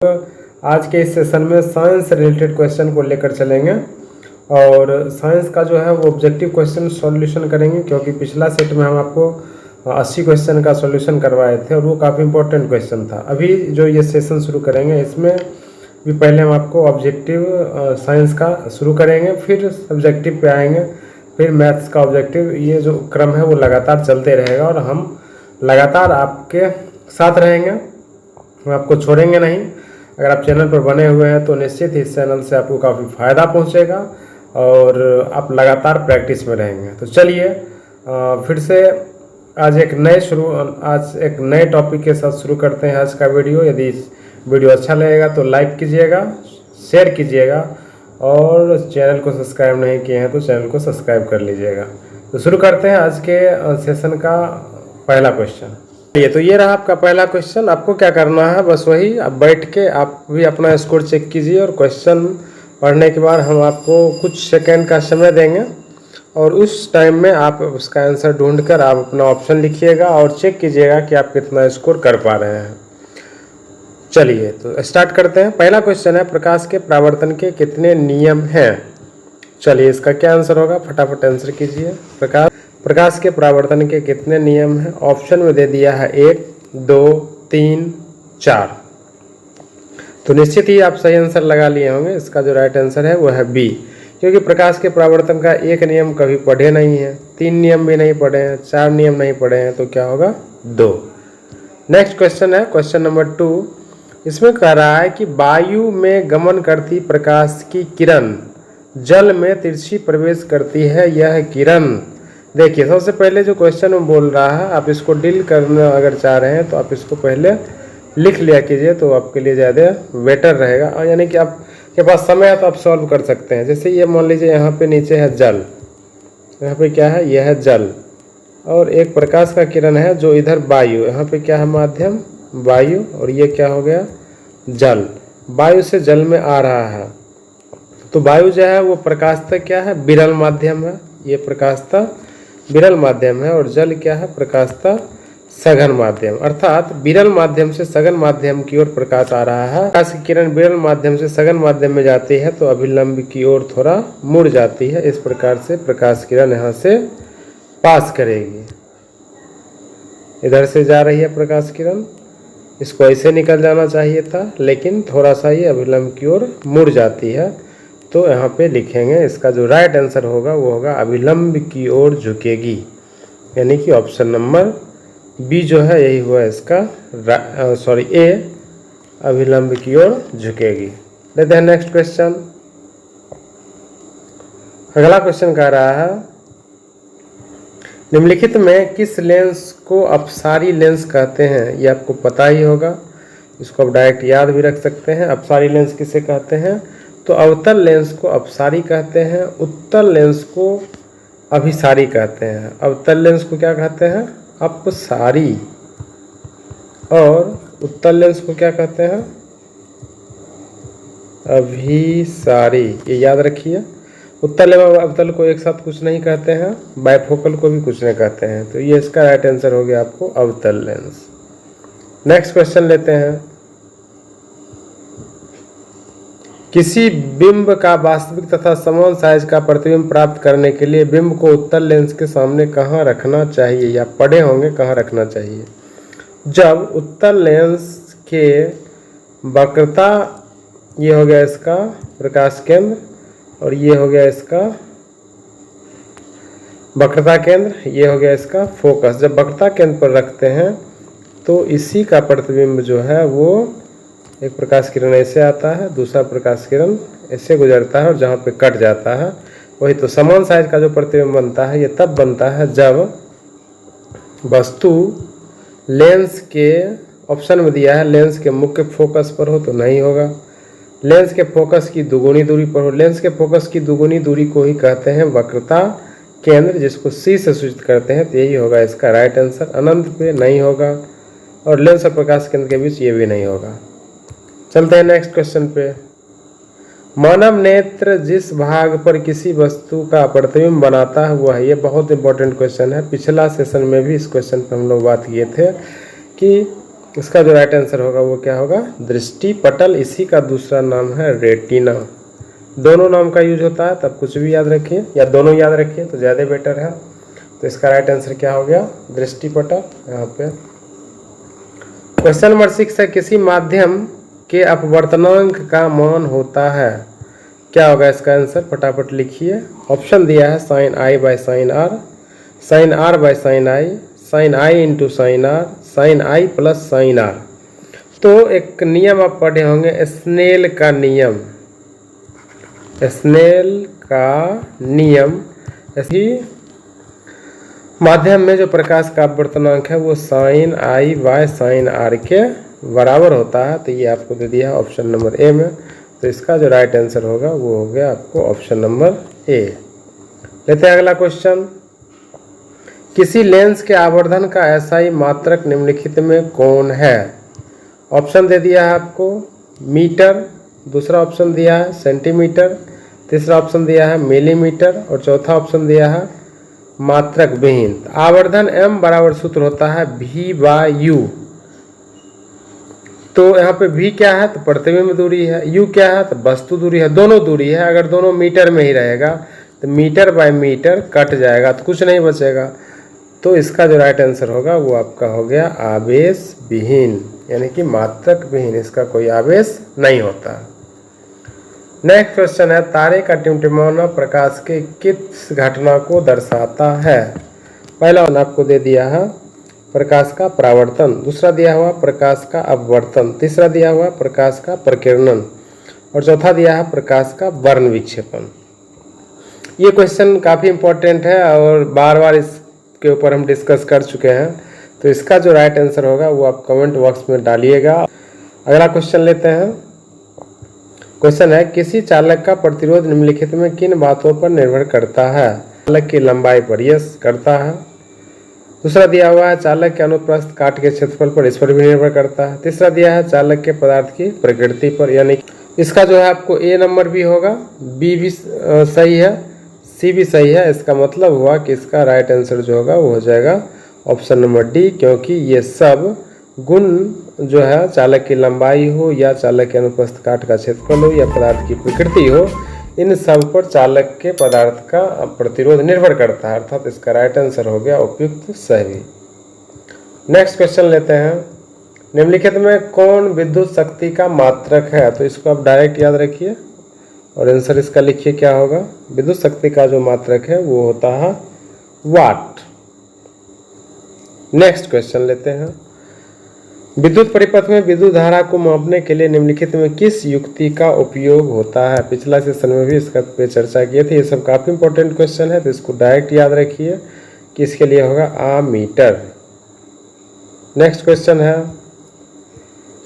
आज के इस सेशन में साइंस से रिलेटेड क्वेश्चन को लेकर चलेंगे और साइंस का जो है वो ऑब्जेक्टिव क्वेश्चन सॉल्यूशन करेंगे, क्योंकि पिछला सेट में हम आपको 80 क्वेश्चन का सॉल्यूशन करवाए थे और वो काफ़ी इंपॉर्टेंट क्वेश्चन था। अभी जो ये सेशन शुरू करेंगे इसमें भी पहले हम आपको ऑब्जेक्टिव साइंस का शुरू करेंगे, फिर सब्जेक्टिव पे आएंगे, फिर मैथ्स का ऑब्जेक्टिव। ये जो क्रम है वो लगातार चलते रहेगा और हम लगातार आपके साथ रहेंगे, हम आपको छोड़ेंगे नहीं। अगर आप चैनल पर बने हुए हैं तो निश्चित ही इस चैनल से आपको काफ़ी फ़ायदा पहुंचेगा और आप लगातार प्रैक्टिस में रहेंगे। तो चलिए फिर से आज एक नए टॉपिक के साथ शुरू करते हैं आज का वीडियो। यदि वीडियो अच्छा लगेगा तो लाइक कीजिएगा, शेयर कीजिएगा और चैनल को सब्सक्राइब नहीं किए हैं तो चैनल को सब्सक्राइब कर लीजिएगा। तो शुरू करते हैं आज के सेशन का पहला क्वेश्चन। तो ये रहा आपका पहला क्वेश्चन। आपको क्या करना है, बस वही आप बैठ के आप भी अपना स्कोर चेक कीजिए और क्वेश्चन पढ़ने के बाद हम आपको कुछ सेकंड का समय देंगे और उस टाइम में आप उसका आंसर ढूंढकर आप अपना ऑप्शन लिखिएगा और चेक कीजिएगा कि आप कितना स्कोर कर पा रहे हैं। चलिए तो स्टार्ट करते हैं। पहला क्वेश्चन है, प्रकाश के परावर्तन के कितने नियम हैं? चलिए इसका क्या आंसर होगा, फटाफट आंसर कीजिए। प्रकाश के परावर्तन के कितने नियम हैं? ऑप्शन में दे दिया है 1, 2, 3, 4। तो निश्चित ही आप सही आंसर लगा लिए होंगे। इसका जो राइट आंसर है वो है बी, क्योंकि प्रकाश के परावर्तन का एक नियम कभी पढ़े नहीं है, 3 नियम भी नहीं पढ़े हैं, 4 नियम नहीं पढ़े हैं, तो क्या होगा 2। नेक्स्ट क्वेश्चन है क्वेश्चन नंबर 2। इसमें कह रहा है कि वायु में गमन करती प्रकाश की किरण जल में तिरछी प्रवेश करती है, यह किरण। देखिए सबसे पहले जो क्वेश्चन में बोल रहा है, आप इसको डील करना अगर चाह रहे हैं तो आप इसको पहले लिख लिया कीजिए, तो आपके लिए ज़्यादा बेटर रहेगा। और यानी कि आपके पास समय है तो आप सॉल्व कर सकते हैं। जैसे ये मान लीजिए यहाँ पे नीचे है जल, यहाँ पे क्या है, यह है जल, और एक प्रकाश का किरण है जो इधर वायु, यहाँ पे क्या है माध्यम वायु, और ये क्या हो गया जल। वायु से जल में आ रहा है, तो वायु जो है वो प्रकाशतः क्या है, विरल माध्यम है। ये प्रकाशतः विरल माध्यम है और जल क्या है, प्रकाशतः सघन माध्यम। अर्थात विरल माध्यम से सघन माध्यम की ओर प्रकाश आ रहा है। प्रकाश की किरण विरल माध्यम से सघन माध्यम में जाती है तो अभिलंब की ओर थोड़ा मुड़ जाती है। इस प्रकार से प्रकाश किरण यहाँ से पास करेगी, इधर से जा रही है प्रकाश किरण, इसको ऐसे निकल जाना चाहिए था, लेकिन थोड़ा सा ये अभिलंब की ओर मुड़ जाती है। तो यहाँ पे लिखेंगे इसका जो राइट आंसर होगा वो होगा अभिलंब की ओर झुकेगी, यानी कि ऑप्शन नंबर बी जो है यही हुआ इसका ए, अभिलंब की ओर झुकेगी। लेते हैं नेक्स्ट क्वेश्चन। अगला क्वेश्चन कह रहा है, निम्नलिखित में किस लेंस को अपसारी लेंस कहते हैं? ये आपको पता ही होगा, इसको आप डायरेक्ट याद भी रख सकते हैं। अपसारी लेंस किसे कहते हैं? तो अवतल लेंस को अपसारी कहते हैं, उत्तल लेंस को अभिसारी कहते हैं। अवतल लेंस को क्या कहते हैं, अपसारी, और उत्तल लेंस को क्या कहते हैं, अभिसारी। ये याद रखिए। उत्तल एवं अवतल को एक साथ कुछ नहीं कहते हैं, बाइफोकल को भी कुछ नहीं कहते हैं। तो ये इसका राइट आंसर हो गया आपको अवतल लेंस। नेक्स्ट क्वेश्चन लेते हैं। किसी बिंब का वास्तविक तथा समान साइज का प्रतिबिंब प्राप्त करने के लिए बिंब को उत्तल लेंस के सामने कहाँ रखना चाहिए? या पढ़े होंगे कहाँ रखना चाहिए। जब उत्तल लेंस के वक्रता, ये हो गया इसका प्रकाश केंद्र और ये हो गया इसका वक्रता केंद्र, ये हो गया इसका फोकस। जब वक्रता केंद्र पर रखते हैं तो इसी का प्रतिबिंब जो है वो, एक प्रकाश किरण ऐसे आता है, दूसरा प्रकाश किरण ऐसे गुजरता है और जहाँ पे कट जाता है, वही तो समान साइज का जो प्रतिबिंब बनता है ये तब बनता है जब वस्तु लेंस के, ऑप्शन में दिया है लेंस के मुख्य फोकस पर हो तो नहीं होगा, लेंस के फोकस की दुगुनी दूरी पर हो। लेंस के फोकस की दुगुनी दूरी को ही कहते हैं वक्रता केंद्र, जिसको सी से सूचित करते हैं। तो यही होगा इसका राइट आंसर। अनंत पे नहीं होगा और लेंस और प्रकाश केंद्र के बीच ये भी नहीं होगा। चलते हैं नेक्स्ट क्वेश्चन पे। मानव नेत्र जिस भाग पर किसी वस्तु का प्रतिबिंब बनाता है वह है, ये बहुत इंपॉर्टेंट क्वेश्चन है। पिछला सेशन में भी इस क्वेश्चन पर हम लोग बात किए थे कि इसका जो राइट आंसर होगा वो क्या होगा, दृष्टि पटल। इसी का दूसरा नाम है रेटिना। दोनों नाम का यूज होता है, तब कुछ भी याद रखिए या दोनों याद रखिए तो ज़्यादा बेटर है। तो इसका राइट आंसर क्या हो गया, दृष्टि पटल। यहाँ पे क्वेश्चन नंबर 6 है, किसी माध्यम के अपवर्तनांक का मान होता है, क्या होगा इसका आंसर, फटाफट लिखिए। ऑप्शन दिया है sine I by sine R, sine R by sine I, sine I into sine R, sine I plus sine R. तो एक नियम आप पढ़े होंगे, स्नेल का नियम। स्नेल का नियम, ऐसी माध्यम में जो प्रकाश का अपवर्तनांक है वो sine I by sine R के बराबर होता है। तो ये आपको दे दिया है ऑप्शन नंबर ए में। तो इसका जो राइट आंसर होगा वो हो गया आपको ऑप्शन नंबर ए। लेते हैं अगला क्वेश्चन। किसी लेंस के आवर्धन का एसआई मात्रक निम्नलिखित में कौन है। ऑप्शन दे दिया है आपको मीटर, दूसरा ऑप्शन दिया है सेंटीमीटर, तीसरा ऑप्शन दिया है मिलीमीटर और चौथा ऑप्शन दिया है मात्रक विहीन। आवर्धन m बराबर सूत्र होता है v/u। तो यहाँ पे v क्या है, तो प्रतिबिंब दूरी है, u क्या है, तो वस्तु दूरी है। दोनों दूरी है, अगर दोनों मीटर में ही रहेगा तो मीटर बाय मीटर कट जाएगा तो कुछ नहीं बचेगा। तो इसका जो राइट आंसर होगा वो आपका हो गया आवेश विहीन, यानी कि मात्रक विहीन, इसका कोई आवेश नहीं होता। नेक्स्ट क्वेश्चन है, तारे का टिमटिमाना प्रकाश के किस घटना को दर्शाता है। पहला आपको दे दिया है प्रकाश का परावर्तन, दूसरा दिया हुआ प्रकाश का अपवर्तन, तीसरा दिया हुआ प्रकाश का प्रकीर्णन और चौथा दिया है प्रकाश का वर्ण विक्षेपण। ये क्वेश्चन काफ़ी इंपॉर्टेंट है और बार बार इसके ऊपर हम डिस्कस कर चुके हैं। तो इसका जो राइट आंसर होगा वो आप कमेंट बॉक्स में डालिएगा। अगला क्वेश्चन लेते हैं। क्वेश्चन है, किसी चालक का प्रतिरोध निम्नलिखित में किन बातों पर निर्भर करता है। चालक की लंबाई पर, यस करता है। दूसरा दिया हुआ है चालक के अनुप्रस्थ काट के क्षेत्रफल पर, इस पर भी निर्भर करता है। तीसरा दिया है चालक के पदार्थ की प्रकृति पर, यानी इसका जो है आपको ए नंबर भी होगा, बी भी सही है, सी भी सही है। इसका मतलब हुआ कि इसका राइट आंसर जो होगा वो हो जाएगा ऑप्शन नंबर डी, क्योंकि ये सब गुण जो है चालक की लंबाई हो या चालक के अनुप्रस्थ काट का क्षेत्रफल हो या पदार्थ की प्रकृति हो, इन सब पर चालक के पदार्थ का प्रतिरोध निर्भर करता है। अर्थात इसका राइट आंसर हो गया उपयुक्त सही। नेक्स्ट क्वेश्चन लेते हैं। निम्नलिखित में कौन विद्युत शक्ति का मात्रक है। तो इसको आप डायरेक्ट याद रखिए और आंसर इसका लिखिए क्या होगा। विद्युत शक्ति का जो मात्रक है वो होता है वाट। नेक्स्ट क्वेश्चन लेते हैं। विद्युत परिपथ में विद्युत धारा को मापने के लिए निम्नलिखित में किस युक्ति का उपयोग होता है। पिछला सेशन में भी इसका पे चर्चा किए थे। ये सब काफ़ी इंपॉर्टेंट क्वेश्चन है, तो इसको डायरेक्ट याद रखिए कि इसके लिए होगा आमीटर। नेक्स्ट क्वेश्चन है,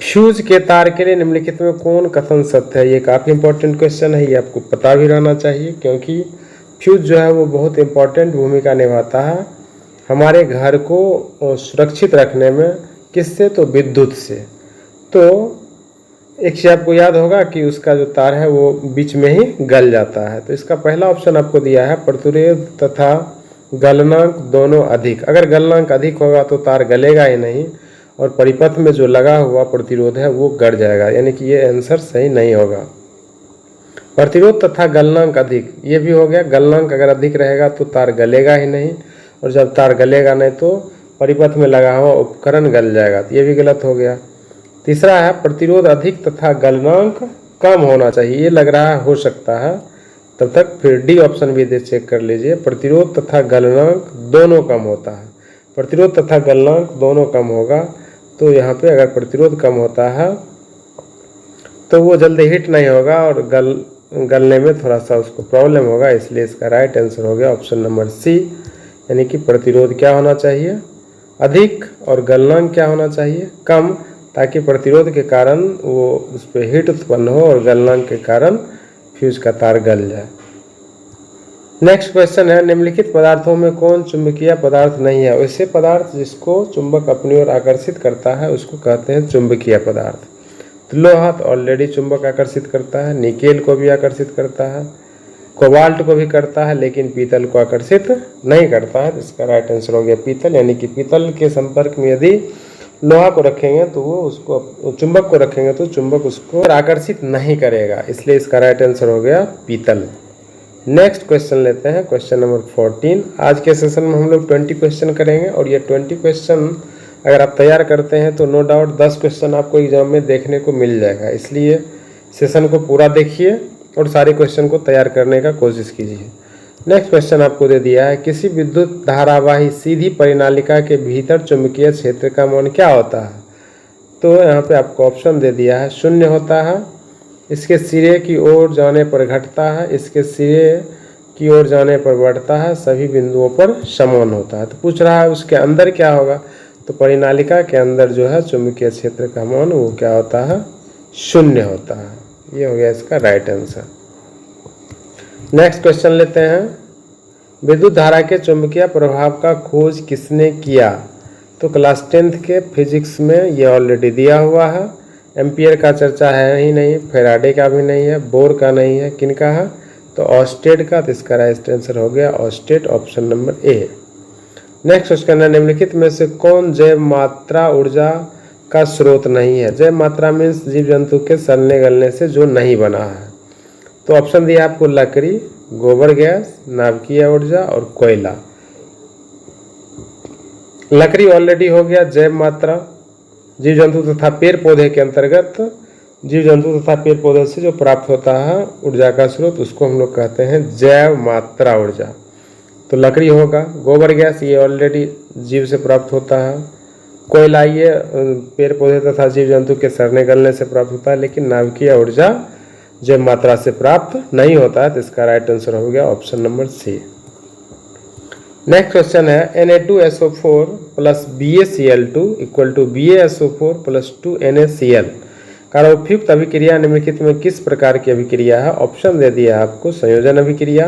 फ्यूज के तार के लिए निम्नलिखित में कौन कथन सत्य है। ये काफ़ी इंपॉर्टेंट क्वेश्चन है, ये आपको पता भी रहना चाहिए, क्योंकि फ्यूज जो है वो बहुत इंपॉर्टेंट भूमिका निभाता है हमारे घर को सुरक्षित रखने में। किससे, तो विद्युत से। तो एक चीज़ आपको याद होगा कि उसका जो तार है वो बीच में ही गल जाता है। तो इसका पहला ऑप्शन आपको दिया है प्रतिरोध तथा गलनांक दोनों अधिक। अगर गलनांक अधिक होगा तो तार गलेगा ही नहीं और परिपथ में जो लगा हुआ प्रतिरोध है वो गड़ जाएगा, यानी कि ये आंसर सही नहीं होगा। प्रतिरोध तथा गलनांक अधिक, ये भी हो गया। गलनांक अगर अधिक रहेगा तो तार गलेगा ही नहीं, और जब तार गलेगा नहीं तो परिपथ में लगा हुआ उपकरण गल जाएगा, तो ये भी गलत हो गया। तीसरा है प्रतिरोध अधिक तथा गलनांक कम होना चाहिए। ये लग रहा है हो सकता है, तब तक फिर डी ऑप्शन भी दे चेक कर लीजिए। प्रतिरोध तथा गलनांक दोनों कम होता है, प्रतिरोध तथा गलनांक दोनों कम होगा। तो यहाँ पे अगर प्रतिरोध कम होता है तो वो जल्दी हिट नहीं होगा और गलने में थोड़ा सा उसको प्रॉब्लम होगा, इसलिए इसका राइट आंसर हो गया ऑप्शन नंबर सी, यानी कि प्रतिरोध क्या होना चाहिए अधिक और गलनांक क्या होना चाहिए कम, ताकि प्रतिरोध के कारण वो उस पर हीट उत्पन्न हो और गलनांक के कारण फ्यूज का तार गल जाए। नेक्स्ट क्वेश्चन है, निम्नलिखित पदार्थों में कौन चुंबकीय पदार्थ नहीं है। वैसे पदार्थ जिसको चुंबक अपनी ओर आकर्षित करता है उसको कहते हैं चुंबकीय पदार्थ। तो लोहा तो ऑलरेडी चुंबक आकर्षित करता है, निकेल को भी आकर्षित करता है, कोबाल्ट को भी करता है, लेकिन पीतल को आकर्षित नहीं करता है। तो इसका राइट आंसर हो गया पीतल, यानी कि पीतल के संपर्क में यदि लोहा को रखेंगे तो वो उसको, चुंबक को रखेंगे तो चुंबक उसको आकर्षित नहीं करेगा, इसलिए इसका राइट आंसर हो गया पीतल। नेक्स्ट क्वेश्चन लेते हैं, क्वेश्चन नंबर 14। आज के सेशन में हम लोग 20 क्वेश्चन करेंगे और ये 20 क्वेश्चन अगर आप तैयार करते हैं तो नो डाउट 10 क्वेश्चन आपको एग्जाम में देखने को मिल जाएगा, इसलिए सेशन को पूरा देखिए और सारे क्वेश्चन को तैयार करने का कोशिश कीजिए। नेक्स्ट क्वेश्चन आपको दे दिया है, किसी विद्युत धारावाही सीधी परिनालिका के भीतर चुंबकीय क्षेत्र का मान क्या होता है। तो यहाँ पे आपको ऑप्शन दे दिया है, 0 होता है, इसके सिरे की ओर जाने पर घटता है, इसके सिरे की ओर जाने पर बढ़ता है, सभी बिंदुओं पर समान होता है। तो पूछ रहा है उसके अंदर क्या होगा, तो परिनालिका के अंदर जो है चुंबकीय क्षेत्र का मान वो क्या होता है, 0 होता है। ये हो गया इसका राइट आंसर। नेक्स्ट क्वेश्चन लेते हैं, विद्युत धारा के चुंबकीय प्रभाव का खोज किसने किया। तो क्लास 10th के फिजिक्स में ये ऑलरेडी दिया हुआ है। एम्पियर का चर्चा है ही नहीं, फेराडे का भी नहीं है, बोर का नहीं है, किनका है, तो ऑस्टेड का। तो इसका राइट आंसर हो गया Oersted, option number A. Next question है, निम्नलिखित में से कौन जैव मात्रा ऊर्जा का स्रोत नहीं है। जैव मात्रा मीन्स जीव जंतु के सड़ने गलने से जो नहीं बना है। तो ऑप्शन दिया आपको लकड़ी, गोबर गैस, नाभिकीय ऊर्जा और कोयला। लकड़ी ऑलरेडी हो गया जैव मात्रा, जीव जंतु तथा पेड़ पौधे के अंतर्गत जीव जंतु तथा पेड़ पौधे से जो प्राप्त होता है ऊर्जा का स्रोत, उसको हम लोग कहते हैं जैव मात्रा ऊर्जा। तो लकड़ी होगा। गोबर गैस ये ऑलरेडी जीव से प्राप्त होता है। कोयला ये पेड़ पौधे तथा जीव जंतु के सड़ने गलने से प्राप्त होता है, लेकिन नाभिकीय ऊर्जा जैव मात्रा से प्राप्त नहीं होता है। तो इसका राइट आंसर हो गया option number C. Next question है, Na2SO4 plus BaCl2 equal to BaSO4 plus 2NaCl का उपयुक्त अभिक्रिया निम्नलिखित में किस प्रकार की अभिक्रिया है। ऑप्शन दे दिया है आपको, संयोजन अभिक्रिया,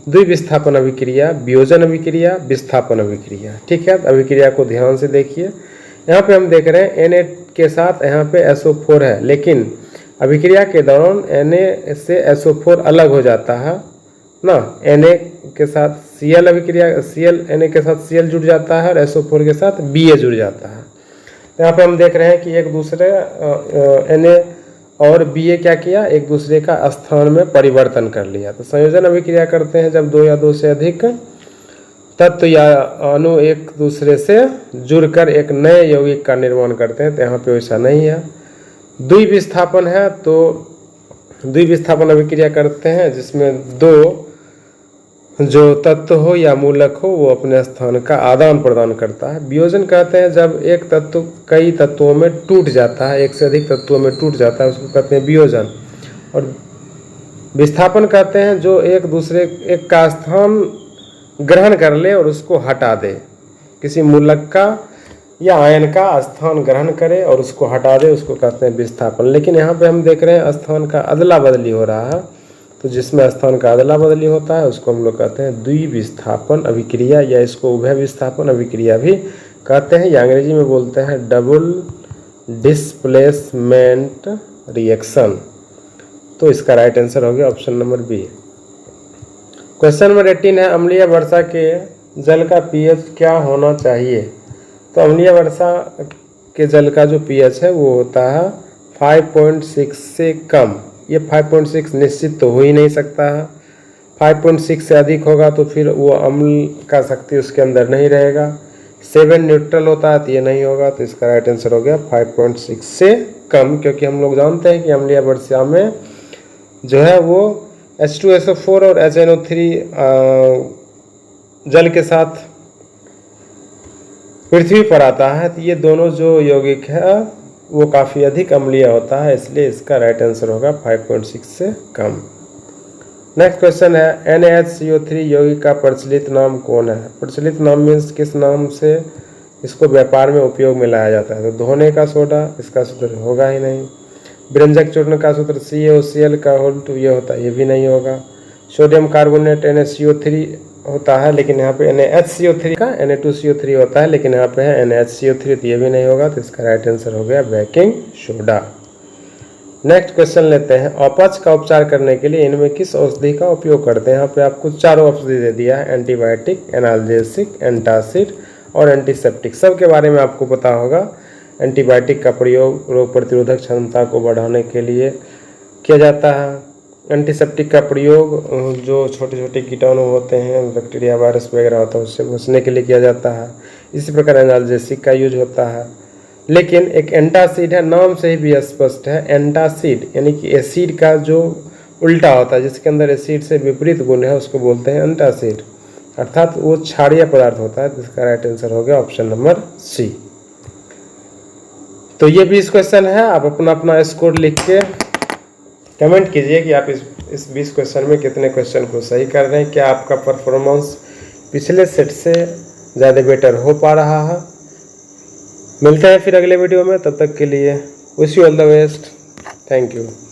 द्विविस्थापन अभिक्रिया, वियोजन अभिक्रिया, विस्थापन अभिक्रिया। ठीक है, अभिक्रिया को ध्यान से देखिए। यहाँ पे हम देख रहे हैं Na के साथ यहाँ पे SO4 है, लेकिन अभिक्रिया के दौरान Na से SO4 अलग हो जाता है ना। Na के साथ Cl अभिक्रिया, Na के साथ Cl जुड़ जाता है और SO4 के साथ Ba जुड़ जाता है। यहाँ पे हम देख रहे हैं कि एक दूसरे Na और Ba क्या किया, एक दूसरे का स्थान में परिवर्तन कर लिया। तो संयोजन अभिक्रिया करते हैं जब 2 या 2 से अधिक तत्व या अणु एक दूसरे से जुड़कर एक नए यौगिक का निर्माण करते हैं। तो यहाँ पे वैसा नहीं है। द्विविस्थापन है तो द्विविस्थापन अभिक्रिया करते हैं जिसमें 2 जो तत्व हो या मूलक हो वो अपने स्थान का आदान प्रदान करता है। वियोजन कहते हैं जब एक तत्व कई तत्वों में टूट जाता है, एक से अधिक तत्वों में टूट जाता है, उसको कहते हैं वियोजन। और विस्थापन कहते हैं जो एक दूसरे एक का स्थान ग्रहण कर ले और उसको हटा दे, किसी मूलक का या आयन का स्थान ग्रहण करे और उसको हटा दे, उसको कहते हैं विस्थापन। लेकिन यहाँ पे हम देख रहे हैं स्थान का अदला बदली हो रहा है, तो जिसमें स्थान का अदला बदली होता है उसको हम लोग कहते हैं द्विविस्थापन अभिक्रिया, या इसको उभय विस्थापन अभिक्रिया भी कहते हैं, या अंग्रेजी में बोलते हैं डबल डिस्प्लेसमेंट रिएक्शन। तो इसका राइट आंसर हो गया option number B. Question number 18 है, अम्लीय वर्षा के जल का पीएच क्या होना चाहिए। तो अम्लीय वर्षा के जल का जो पीएच है वो होता है 5.6 से कम। ये 5.6 निश्चित तो हो ही नहीं सकता है। 5.6 से अधिक होगा तो फिर वो अम्ल का शक्ति उसके अंदर नहीं रहेगा। 7 न्यूट्रल होता है तो ये नहीं होगा। तो इसका राइट आंसर हो गया 5.6 से कम, क्योंकि हम लोग जानते हैं कि अम्लीय वर्षा में जो है वो H2SO4 और HNO3 जल के साथ पृथ्वी पर आता है, तो ये दोनों जो यौगिक है वो काफ़ी अधिक अम्लीय होता है, इसलिए इसका राइट आंसर होगा 5.6 से कम। नेक्स्ट क्वेश्चन है, NaHCO3 यौगिक का प्रचलित नाम कौन है। प्रचलित नाम मीन्स किस नाम से इसको व्यापार में उपयोग में लाया जाता है। तो धोने का सोडा, इसका सूत्र होगा ही नहीं। व्यंजक चूर्ण का सूत्र CaOCl का होल टू ये होता है, ये भी नहीं होगा। सोडियम कार्बोनेट NaCO3 होता है, लेकिन यहाँ पे NaHCO3 का Na2CO3 होता है, लेकिन यहाँ पे है NaHCO3, तो ये भी नहीं होगा। तो इसका राइट आंसर हो गया बेकिंग सोडा। नेक्स्ट क्वेश्चन लेते हैं, अपच का उपचार करने के लिए इनमें किस औषधि का उपयोग करते हैं। यहाँ पे आपको 4 औषधि दे दिया है, एंटीबायोटिक, एनाल्जेसिक, एंटासिड और एंटीसेप्टिक। सब के बारे में आपको पता होगा। एंटीबायोटिक का प्रयोग रोग प्रतिरोधक क्षमता को बढ़ाने के लिए किया जाता है। एंटीसेप्टिक का प्रयोग जो छोटे छोटे कीटाणु होते हैं, बैक्टीरिया वायरस वगैरह होता है, उससे बचने के लिए किया जाता है। इसी प्रकार एनाल्जेसिक का यूज होता है। लेकिन एक एंटासिड है, नाम से ही भी स्पष्ट है, एंटासिड यानी कि एसिड का जो उल्टा होता है, जिसके अंदर एसिड से विपरीत गुण है, उसको बोलते हैं एंटासिड, अर्थात वो क्षारीय पदार्थ होता है। जिसका राइट आंसर हो गया ऑप्शन नंबर सी। तो ये 20 क्वेश्चन है। आप अपना अपना स्कोर लिख के कमेंट कीजिए कि आप इस 20 क्वेश्चन में कितने क्वेश्चन को सही कर रहे हैं, क्या आपका परफॉर्मेंस पिछले सेट से ज़्यादा बेटर हो पा रहा है। मिलते हैं फिर अगले वीडियो में, तब तक के लिए wish you all the best. Thank you.